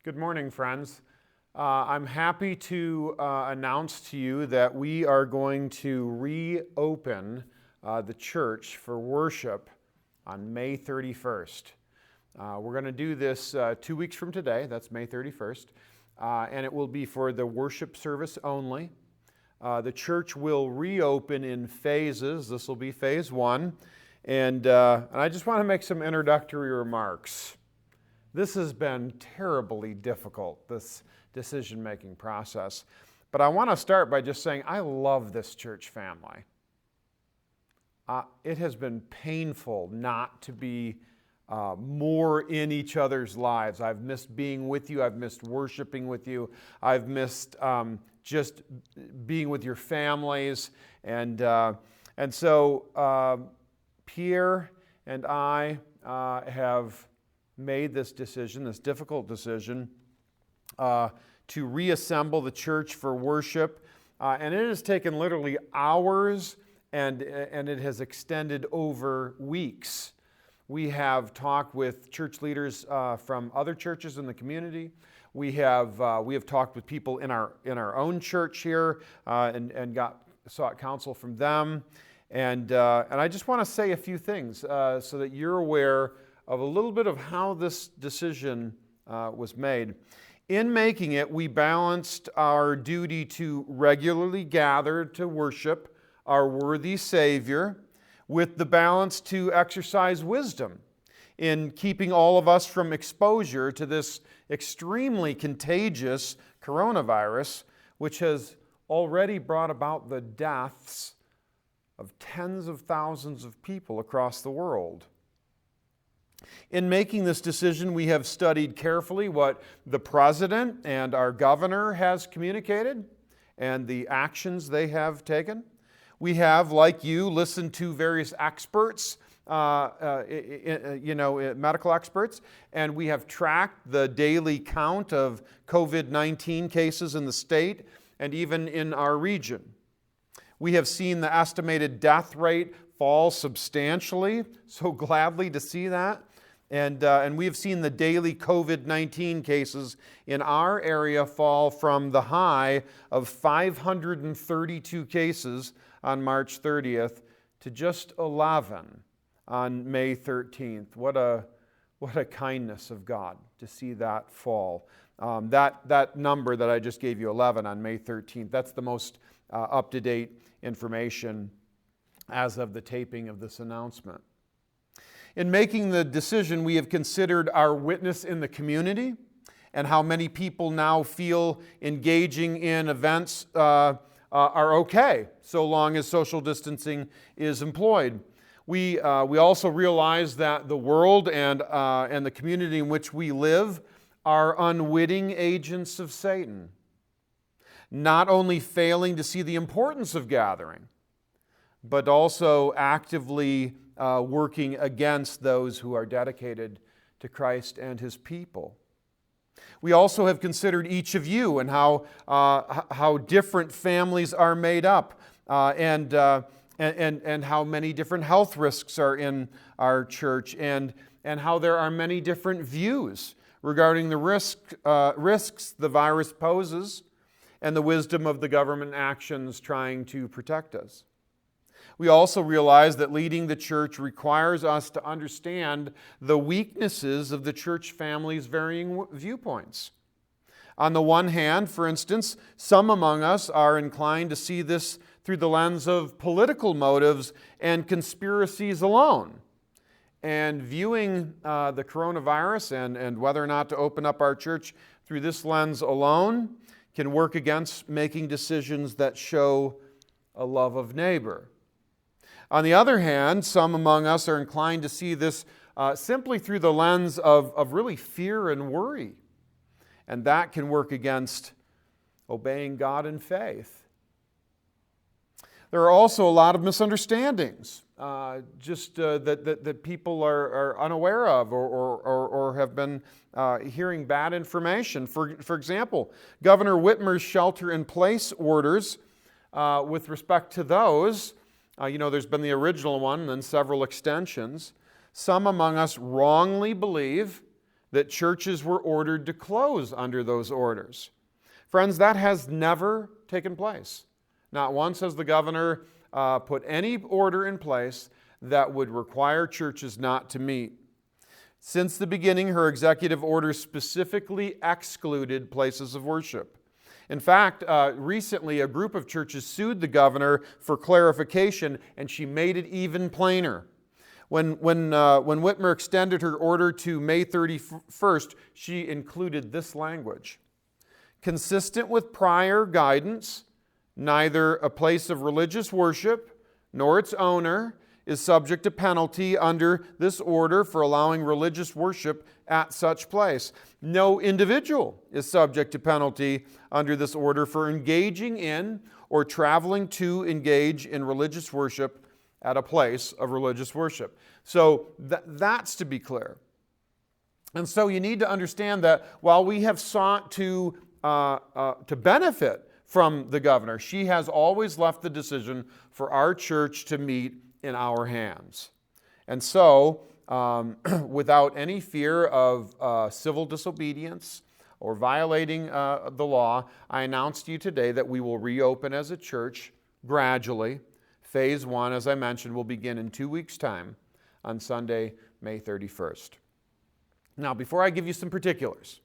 Good morning, friends. I'm happy to announce to you that we are going to reopen the church for worship on May 31st. We're going to do this 2 weeks from today, that's May 31st, and it will be for the worship service only. The church will reopen in phases. This will be phase one, and I just want to make some introductory remarks. This has been terribly difficult, this decision-making process. But I want to start by just saying I love this church family. It has been painful not to be more in each other's lives. I've missed being with you. I've missed worshiping with you. I've missed just being with your families. And so Pierre and I have made this decision, this difficult decision, to reassemble the church for worship. And it has taken literally hours, and it has extended over weeks. We have talked with church leaders from other churches in the community. We have talked with people in our own church here and sought counsel from them. And I just want to say a few things so that you're aware of a little bit of how this decision was made. In making it, we balanced our duty to regularly gather to worship our worthy Savior with the balance to exercise wisdom in keeping all of us from exposure to this extremely contagious coronavirus, which has already brought about the deaths of tens of thousands of people across the world. In making this decision, we have studied carefully what the president and our governor has communicated and the actions they have taken. We have, like you, listened to various experts, medical experts, and we have tracked the daily count of COVID-19 cases in the state and even in our region. We have seen the estimated death rate fall substantially, so gladly to see that. And we have seen the daily COVID-19 cases in our area fall from the high of 532 cases on March 30th to just 11 on May 13th. What a kindness of God to see that fall. That number that I just gave you, 11 on May 13th, that's the most up-to-date information as of the taping of this announcement. In making the decision, we have considered our witness in the community and how many people now feel engaging in events are okay, so long as social distancing is employed. We also realize that the world and the community in which we live are unwitting agents of Satan, not only failing to see the importance of gathering, but also actively working against those who are dedicated to Christ and His people. We also have considered each of you and how different families are made up, and how many different health risks are in our church, and how there are many different views regarding the risks the virus poses and the wisdom of the government actions trying to protect us. We also realize that leading the church requires us to understand the weaknesses of the church family's varying viewpoints. On the one hand, for instance, some among us are inclined to see this through the lens of political motives and conspiracies alone. And viewing the coronavirus and whether or not to open up our church through this lens alone can work against making decisions that show a love of neighbor. On the other hand, some among us are inclined to see this simply through the lens of really fear and worry. And that can work against obeying God in faith. There are also a lot of misunderstandings, that people are unaware of or have been hearing bad information. For example, Governor Whitmer's shelter-in-place orders, with respect to those, there's been the original one and then several extensions. Some among us wrongly believe that churches were ordered to close under those orders. Friends, that has never taken place. Not once has the governor put any order in place that would require churches not to meet. Since the beginning, her executive orders specifically excluded places of worship. In fact, recently a group of churches sued the governor for clarification, and she made it even plainer. When Whitmer extended her order to May 31st, she included this language. Consistent with prior guidance, neither a place of religious worship nor its owner is subject to penalty under this order for allowing religious worship at such place. No individual is subject to penalty under this order for engaging in or traveling to engage in religious worship at a place of religious worship. So that's to be clear. And so you need to understand that while we have sought to benefit from the governor, she has always left the decision for our church to meet in our hands. And so, without any fear of civil disobedience or violating the law, I announced to you today that we will reopen as a church gradually. Phase 1, as I mentioned, will begin in 2 weeks' time on Sunday, May 31st. Now, before I give you some particulars,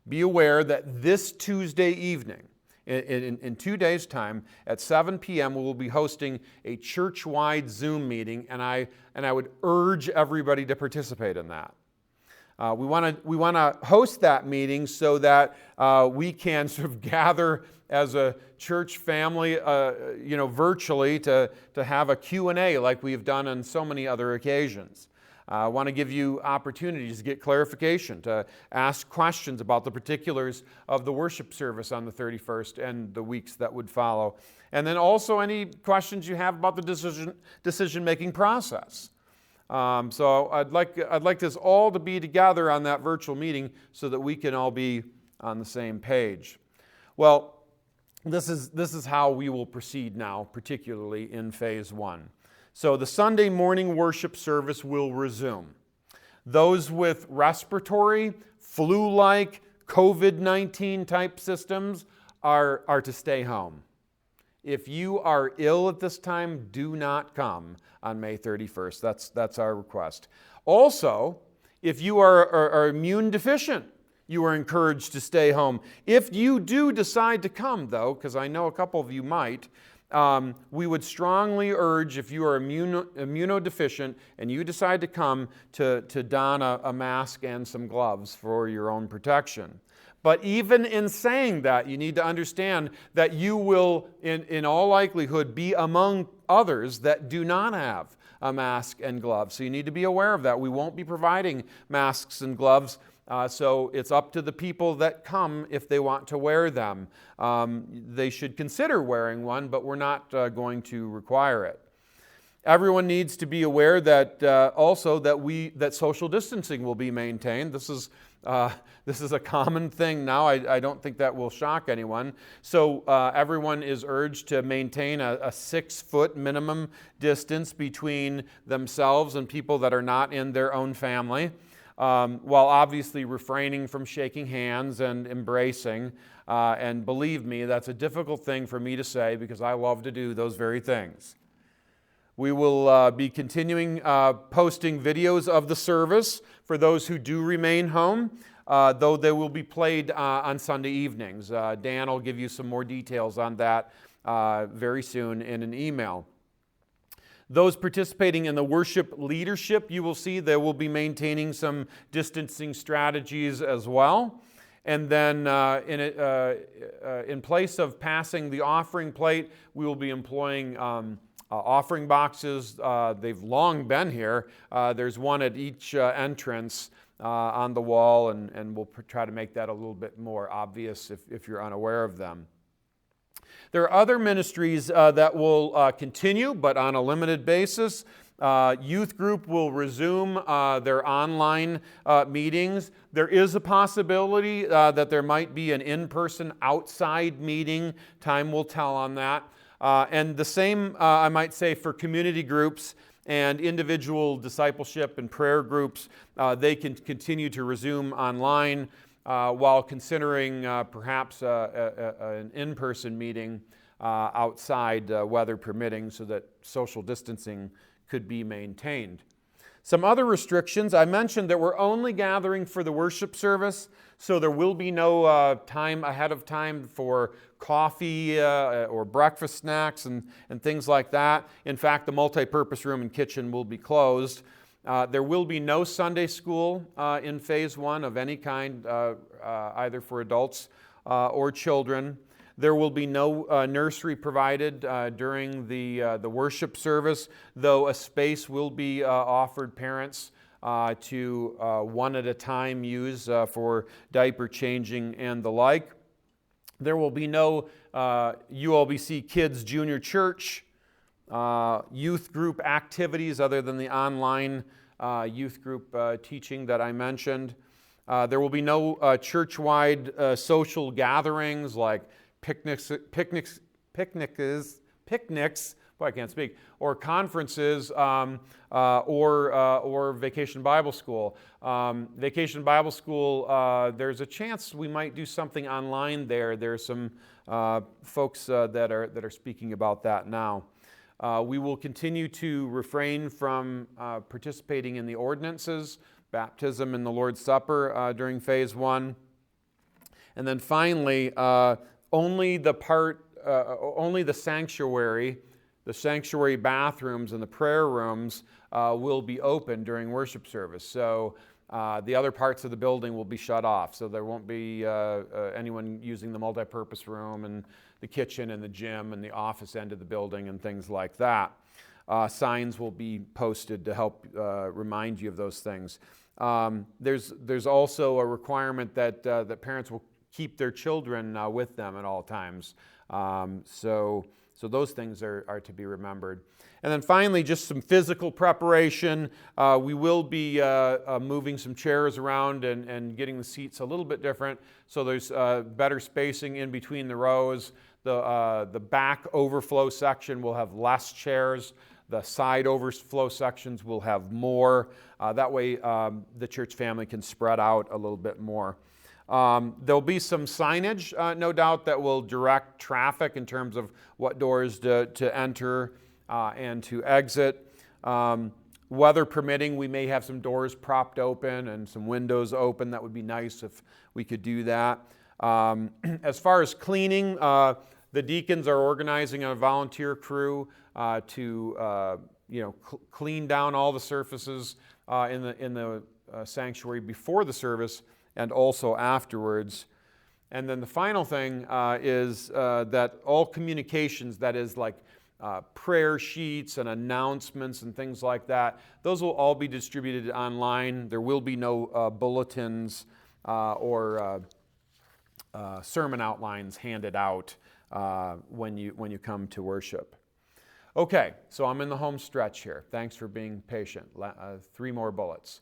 be aware that this Tuesday evening, in 2 days' time, at 7 p.m., we will be hosting a church-wide Zoom meeting, and I would urge everybody to participate in that. We want to host that meeting so that we can sort of gather as a church family, virtually to have a Q&A like we've done on so many other occasions. I want to give you opportunities to get clarification, to ask questions about the particulars of the worship service on the 31st and the weeks that would follow. And then also any questions you have about the decision-making process. So I'd like this all to be together on that virtual meeting so that we can all be on the same page. Well, this is how we will proceed now, particularly in phase 1. So the Sunday morning worship service will resume. Those with respiratory, flu-like, COVID-19 type systems are to stay home. If you are ill at this time, do not come on May 31st. That's our request. Also, if you are immune deficient, you are encouraged to stay home. If you do decide to come, though, because I know a couple of you might, we would strongly urge, if you are immunodeficient and you decide to come, to don a mask and some gloves for your own protection. But even in saying that, you need to understand that you will, in all likelihood, be among others that do not have a mask and gloves. So you need to be aware of that. We won't be providing masks and gloves. So it's up to the people that come if they want to wear them. They should consider wearing one, but we're not going to require it. Everyone needs to be aware that also that social distancing will be maintained. This is a common thing now. I don't think that will shock anyone. So everyone is urged to maintain a 6-foot minimum distance between themselves and people that are not in their own family. While obviously refraining from shaking hands and embracing. And believe me, that's a difficult thing for me to say because I love to do those very things. We will be continuing posting videos of the service for those who do remain home, though they will be played on Sunday evenings. Dan will give you some more details on that very soon in an email. Those participating in the worship leadership, you will see they will be maintaining some distancing strategies as well. And then in place of passing the offering plate, we will be employing offering boxes. They've long been here. There's one at each entrance on the wall, and we'll try to make that a little bit more obvious if you're unaware of them. There are other ministries that will continue, but on a limited basis. Youth group will resume their online meetings. There is a possibility that there might be an in-person outside meeting. Time will tell on that. And the same, I might say, for community groups and individual discipleship and prayer groups, they can continue to resume online while considering perhaps an in-person meeting outside, weather permitting, so that social distancing could be maintained. Some other restrictions, I mentioned that we're only gathering for the worship service, so there will be no time ahead of time for coffee or breakfast snacks and things like that. In fact, the multi-purpose room and kitchen will be closed. There will be no Sunday school in phase one of any kind, either for adults or children. There will be no nursery provided during the worship service, though a space will be offered parents to one at a time use for diaper changing and the like. There will be no ULBC Kids Junior Church, youth group activities other than the online youth group teaching that I mentioned. There will be no church-wide social gatherings like picnics, boy, I can't speak, or conferences, or Vacation Bible School. Vacation Bible School, there's a chance we might do something online there. There's some folks that are speaking about that now. We will continue to refrain from participating in the ordinances, baptism, and the Lord's Supper during phase one. And then finally, only the sanctuary bathrooms and the prayer rooms will be open during worship service. So the other parts of the building will be shut off. So there won't be anyone using the multi-purpose room and the kitchen and the gym and the office end of the building and things like that. Signs will be posted to help remind you of those things. There's also a requirement that parents will keep their children with them at all times. So those things are to be remembered. And then finally, just some physical preparation. We will be moving some chairs around and getting the seats a little bit different, so there's better spacing in between the rows. The back overflow section will have less chairs. The side overflow sections will have more. That way the church family can spread out a little bit more. There'll be some signage, no doubt, that will direct traffic in terms of what doors to enter and to exit. Weather permitting, we may have some doors propped open and some windows open. That would be nice if we could do that. As far as cleaning, the deacons are organizing a volunteer crew to clean down all the surfaces in the sanctuary before the service and also afterwards. And then the final thing is that all communications, that is like prayer sheets and announcements and things like that, those will all be distributed online. There will be no bulletins or sermon outlines handed out when you come to worship. Okay, so I'm in the home stretch here. Thanks for being patient. 3 more bullets.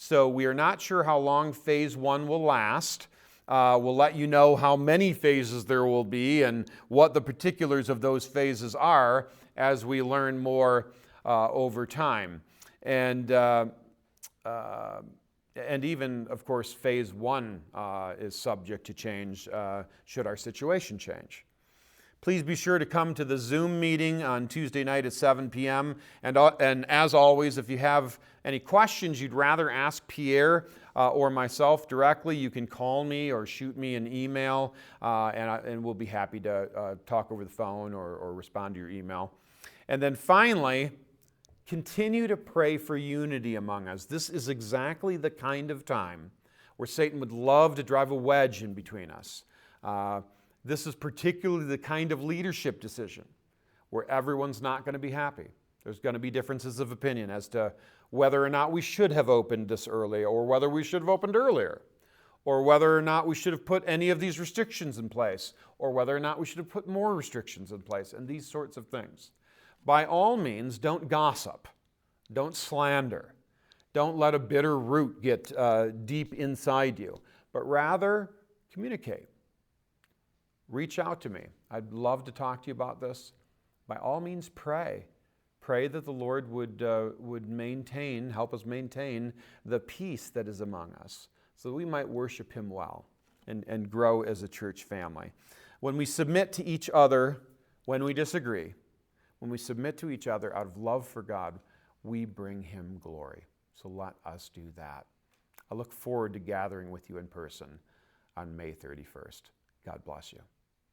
So we are not sure how long phase one will last. We'll let you know how many phases there will be and what the particulars of those phases are as we learn more over time. And even, of course, phase one is subject to change should our situation change. Please be sure to come to the Zoom meeting on Tuesday night at 7 p.m. And as always, if you have any questions you'd rather ask Pierre or myself directly, you can call me or shoot me an email, and we'll be happy to talk over the phone or respond to your email. And then finally, continue to pray for unity among us. This is exactly the kind of time where Satan would love to drive a wedge in between us. This is particularly the kind of leadership decision where everyone's not going to be happy. There's going to be differences of opinion as to whether or not we should have opened this early, or whether we should have opened earlier, or whether or not we should have put any of these restrictions in place, or whether or not we should have put more restrictions in place, and these sorts of things. By all means, don't gossip. Don't slander. Don't let a bitter root get deep inside you, but rather communicate. Reach out to me. I'd love to talk to you about this. By all means, pray. Pray that the Lord would help us maintain the peace that is among us, so that we might worship Him well and grow as a church family. When we submit to each other, when we disagree, when we submit to each other out of love for God, we bring Him glory. So let us do that. I look forward to gathering with you in person on May 31st. God bless you.